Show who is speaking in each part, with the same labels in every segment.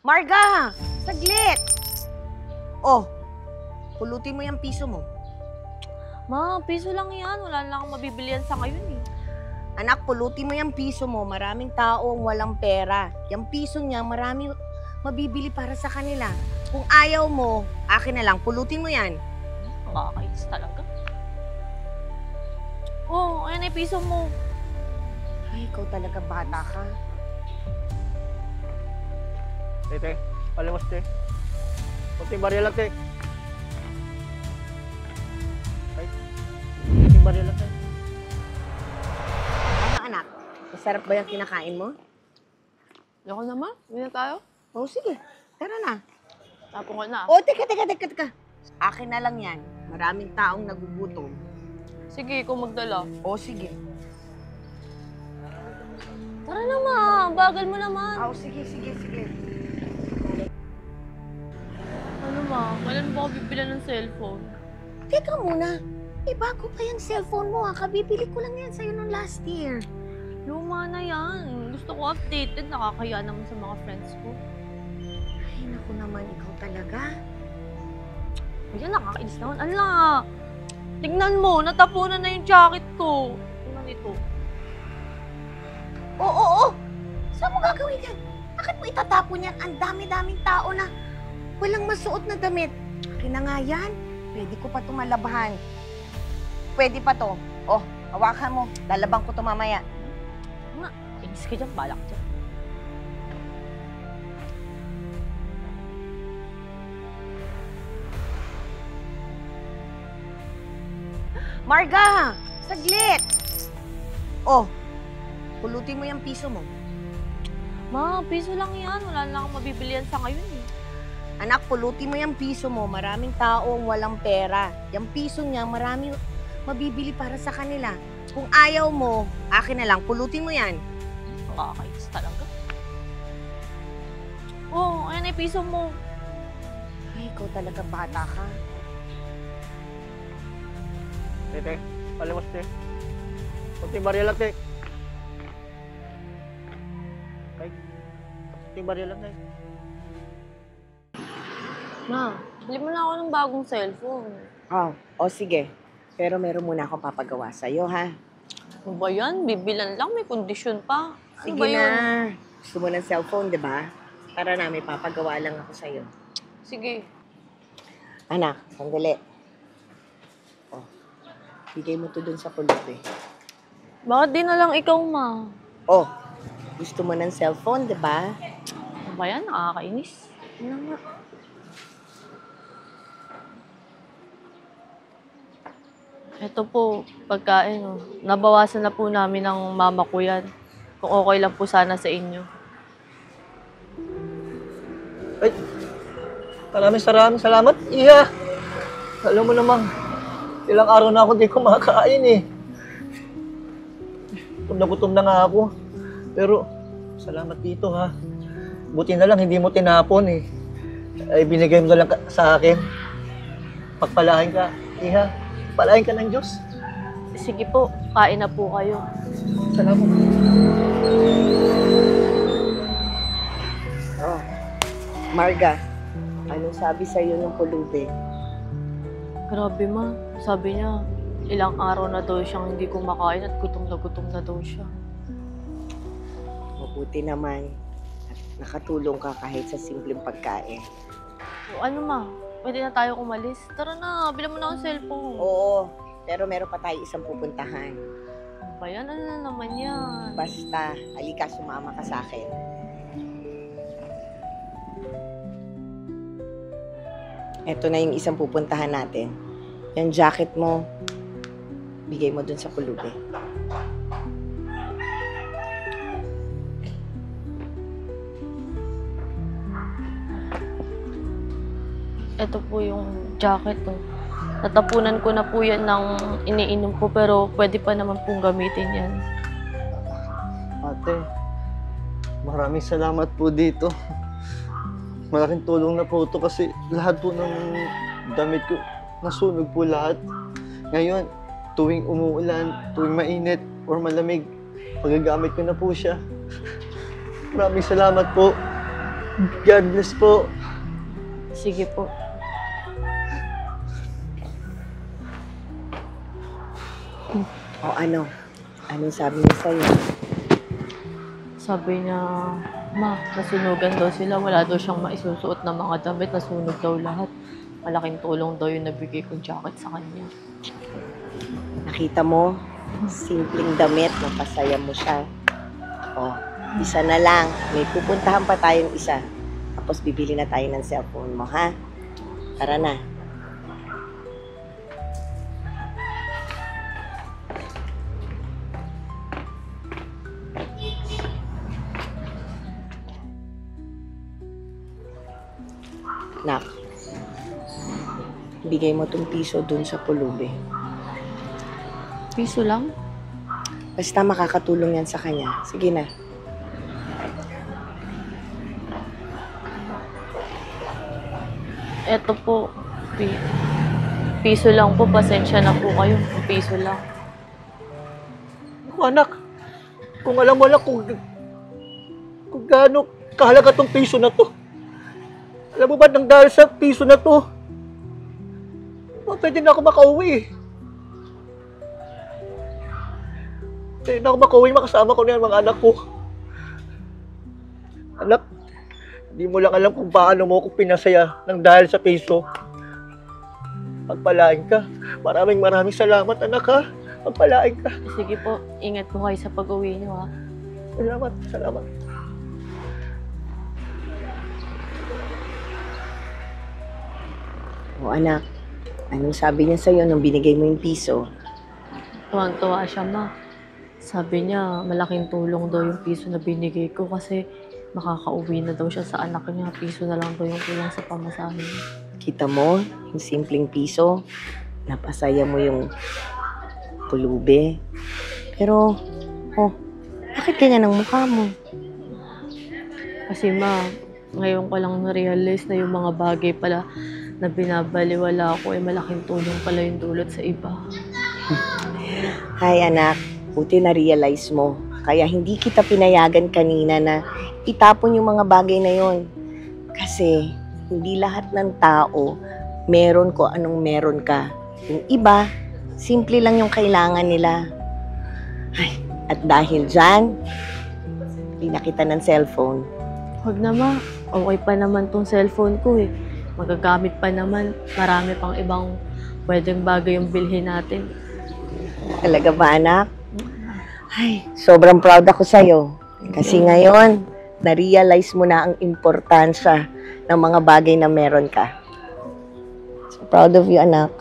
Speaker 1: Marga! Saglit! Oh, pulutin mo yung piso mo.
Speaker 2: Ma, piso lang yan. Wala lang akong mabibilihan sa ngayon eh.
Speaker 1: Anak, pulutin mo yung piso mo. Maraming tao ang walang pera. Yung piso niya, marami mabibili para sa kanila. Kung ayaw mo, akin na lang. Pulutin mo yan.
Speaker 2: Nakakainis talaga. Oh, ayan ay piso mo.
Speaker 1: Ay, ikaw talaga bata ka.
Speaker 3: Te, paliwas te. Kunting barya lang te. Ay, kunting barya lang te.
Speaker 1: Ano anak? Masarap ba yung kinakain mo?
Speaker 2: Ayoko naman. Hindi na tayo.
Speaker 1: Oh, sige. Tara na.
Speaker 2: Tapon ko na.
Speaker 1: Oh, teka. Akin na lang yan. Maraming taong nagugutom.
Speaker 2: Sige, ikaw magdala.
Speaker 1: Oh, sige.
Speaker 2: Tara na, ma. Bagal mo naman.
Speaker 1: Oh, sige.
Speaker 2: Ano, ma? Kailan ba ako bibila ng cellphone?
Speaker 1: Teka muna. Eh, bago pa yung cellphone mo, ha? Kabibili ko lang yan sa'yo nung last year.
Speaker 2: Luma na yan. Gusto ko updated. Nakakaya naman sa mga friends ko.
Speaker 1: Ay, naku naman, ikaw talaga.
Speaker 2: Ayan, nakakainis naman. Ala! Tignan mo, natapunan na yung jacket ko. Tingnan ito.
Speaker 1: Oo. Saan mo gagawin yan? Bakit mo itatapon yan? Ang dami-daming tao na walang masuot na damit. Akin na nga yan. Pwede ko pa tumalabahan. Pwede pa to. Oh, hawakan mo. Lalabang ko to mamaya.
Speaker 2: Inis ka dyan, balak dyan.
Speaker 1: Marga! Saglit! Oh, pulutin mo yung piso mo.
Speaker 2: Ma, piso lang yan. Wala lang akong mabibilihan sa ngayon eh.
Speaker 1: Anak, pulutin mo yung piso mo. Maraming tao ang walang pera. Yung piso niya, marami mabibili para sa kanila. Kung ayaw mo, akin na lang. Pulutin mo yan.
Speaker 2: Nakakainis talaga. Oh, ayan ay piso mo.
Speaker 1: Ay, ikaw talaga bata ka.
Speaker 3: Te, paliwas te. Kunting barya lang te. Ay, kunting barya lang te.
Speaker 2: Ma, bili mo na ako ng bagong cellphone.
Speaker 1: Oh, sige. Pero meron muna akong papagawa sa'yo, ha?
Speaker 2: Ano ba yan? Bibilan lang, may kondisyon pa. Ano
Speaker 1: Sige
Speaker 2: ba yun?
Speaker 1: na. Gusto mo ng cellphone, di ba? Tara na, may papagawa lang ako sa'yo.
Speaker 2: Sige.
Speaker 1: Anak, sandali. Oh, bigay mo to dun sa pulubi.
Speaker 2: Bakit di na lang ikaw, ma?
Speaker 1: Oh, gusto mo ng cellphone, di ba?
Speaker 2: Ano ba yan? Nakakainis.
Speaker 1: Ano nga?
Speaker 2: Ito po, pagkain. Oh. Nabawasan na po namin ng mama ko yan. Kung okay lang po sana sa inyo.
Speaker 3: Ay, maraming salamat. Iya. Alam mo namang, ilang araw na ako di kumakain eh. Gutom na nga ako. Pero, salamat dito ha. Buti na lang hindi mo tinapon eh. Ay, binigay mo na lang sa akin. Pagpalain ka. Iha, palain ka ng Diyos.
Speaker 2: Sige po, kain na po kayo.
Speaker 3: Salamat.
Speaker 1: Oh, Marga, anong sabi sa'yo ng pulubi?
Speaker 2: Grabe ma, sabi niya, ilang araw na daw siyang hindi kumakain at gutom na daw siya.
Speaker 1: Mabuti naman at nakatulong ka kahit sa simpleng pagkain.
Speaker 2: O ano ma, pwede na tayo umalis? Tara na, bilang mo na akong cellphone.
Speaker 1: Oo, pero meron pa tayo isang pupuntahan.
Speaker 2: Ano ba yan? Ano na naman yan?
Speaker 1: Basta, halika, sumama ka sa akin. Ito na yung isang pupuntahan natin. Yung jacket mo, bigay mo dun sa pulubi.
Speaker 2: Ito po yung jacket. Oh. Natapunan ko na po yan ng iniinom ko pero pwede pa naman pong gamitin yan.
Speaker 3: Ate, maraming salamat po dito. Malaking tulong na po ito kasi lahat po ng damit ko nasunog po lahat. Ngayon, tuwing umuulan, tuwing mainit or malamig, magagamit ko na po siya. Maraming salamat po. God bless po.
Speaker 2: Sige po.
Speaker 1: O ano? Anong sabi niya sa'yo?
Speaker 2: Sabi niya, ma, nasunugan daw sila. Wala daw siyang maisusuot na mga damit. Nasunog daw lahat. Malaking tulong daw yung nabigay kong jacket sa kanya.
Speaker 1: Nakita mo? Simpleng damit, napasaya mo siya. O, isa na lang. May pupuntahan pa tayong isa. Tapos bibili na tayo ng cellphone mo, ha? Tara na. Nak, bigay mo tong piso dun sa pulubi.
Speaker 2: Piso lang?
Speaker 1: Basta makakatulong yan sa kanya. Sige na.
Speaker 2: Eto po, piso lang po. Pasensya na po kayo. Piso lang.
Speaker 3: Ako, anak, kung alam mo lang kung gaano kahalaga tong piso na to. Alam mo ba, nang dahil sa piso na to, pwede na ako makauwi. Pwede na ako makauwi, makasama ko na yung mga anak ko. Anak, hindi mo lang alam kung paano mo ako pinasaya nang dahil sa piso. Pagpalain ka. Maraming salamat, anak, ha. Pagpalain ka.
Speaker 2: Sige po, ingat po kayo sa pag-uwi niyo, ha.
Speaker 3: Salamat.
Speaker 1: O anak, anong sabi niya sa'yo nung binigay mo yung piso?
Speaker 2: Tuwang-tuwa siya, ma. Sabi niya, malaking tulong daw yung piso na binigay ko kasi makakauwi na daw siya sa anak niya. Piso na lang daw yung kulang sa pamasahe niya.
Speaker 1: Kita mo, yung simpleng piso, napasaya mo yung pulubi. Pero, bakit ganyan ang mukha mo?
Speaker 2: Kasi ma, ngayon ko lang na-realize na yung mga bagay pala na binabaliwala ko ay malaking tulong pala yung dulot sa iba.
Speaker 1: Hay anak, buti na-realize mo. Kaya hindi kita pinayagan kanina na itapon yung mga bagay na yon. Kasi hindi lahat ng tao meron ko anong meron ka. Yung iba, simple lang yung kailangan nila. Ay, at dahil dyan, hindi na kita ng cellphone.
Speaker 2: Huwag na ma, okay pa naman tong cellphone ko eh. Magagamit pa naman, marami pang ibang pwedeng bagay yung bilhin natin.
Speaker 1: Talaga ba, anak? Ay, sobrang proud ako sa'yo. Kasi ngayon, na-realize mo na ang importansya ng mga bagay na meron ka. So proud of you, anak.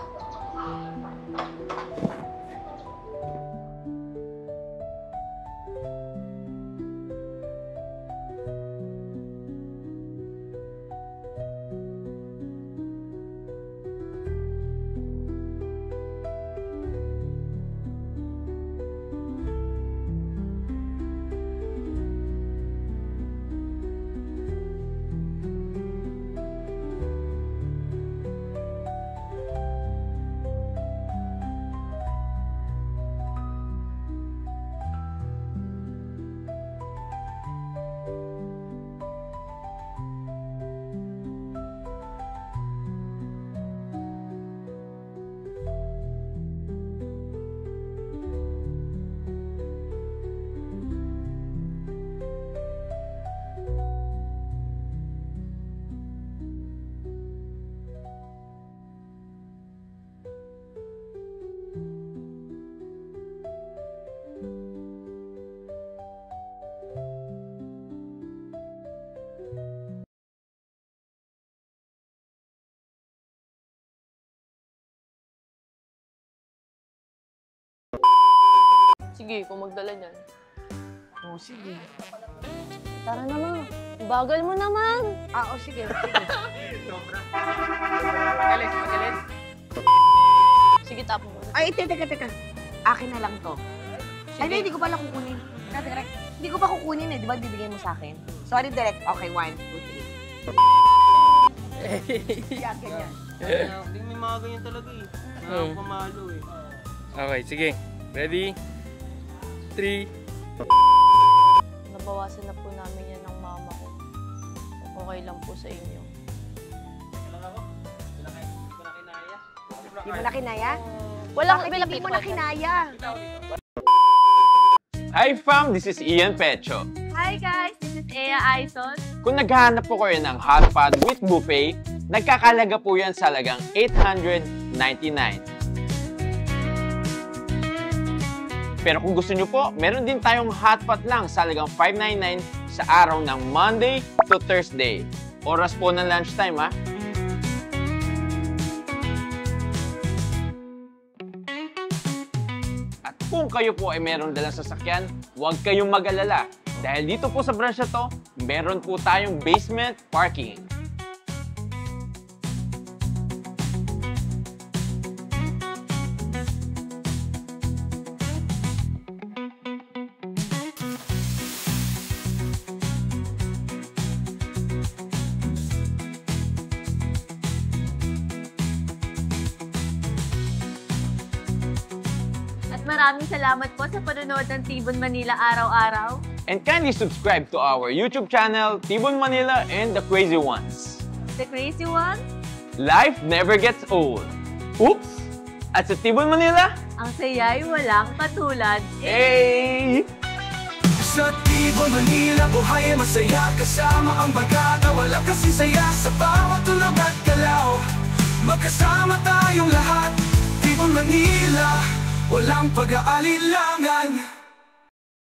Speaker 2: Sige, kung magdala niyan.
Speaker 1: Oh, sige.
Speaker 2: Tara na ma, bagal mo naman.
Speaker 1: Sige.
Speaker 3: Magalit.
Speaker 2: Sige, tapo mo na.
Speaker 1: Ay, teka. Akin na lang to. Ay, hindi ko pala kukunin. Direct. Hindi ko pa kukunin eh. Di ba bibigyan mo sa akin? Sorry, direct. Okay, 1, 2, 3. Yan, ganyan.
Speaker 4: Hindi may mga ganyan talaga eh. Nakapamalo eh.
Speaker 5: Okay, sige. Ready? 3.
Speaker 2: Nabawasan na po namin yan ng mama ko. Kung okay lang po sa inyo.
Speaker 1: Hindi mo na kinaya?
Speaker 2: Walang
Speaker 1: Bakit hindi mo na kinaya?
Speaker 6: Hi fam, this is Ian Pecho.
Speaker 2: Hi guys, this is Ea Aizon.
Speaker 6: Kung naghahanap po kayo ng hot pot with buffet, nagkakalaga po yan sa halagang $899. Pero kung gusto nyo po, meron din tayong hot pot lang sa halagang $599 sa araw ng Monday to Thursday. Oras po ng lunchtime ha. At kung kayo po ay meron dalang sasakyan, huwag kayong mag-alala. Dahil dito po sa branch na to, meron po tayong basement parking.
Speaker 2: At maraming salamat po sa panonood ng Tibon Manila araw-araw.
Speaker 6: And kindly subscribe to our YouTube channel, Tibon Manila and The Crazy Ones.
Speaker 2: The Crazy One,
Speaker 6: Life never gets old. Oops! At sa Tibon Manila,
Speaker 2: ang saya'y walang katulad.
Speaker 6: hey!
Speaker 7: Sa Tibon, Manila, buhay ay masaya. Kasama ang bagata, walang kasing saya. Sa bawat tulog at galaw, magkasama tayong lahat. Tibon, Manila, walang pag-aalilangan.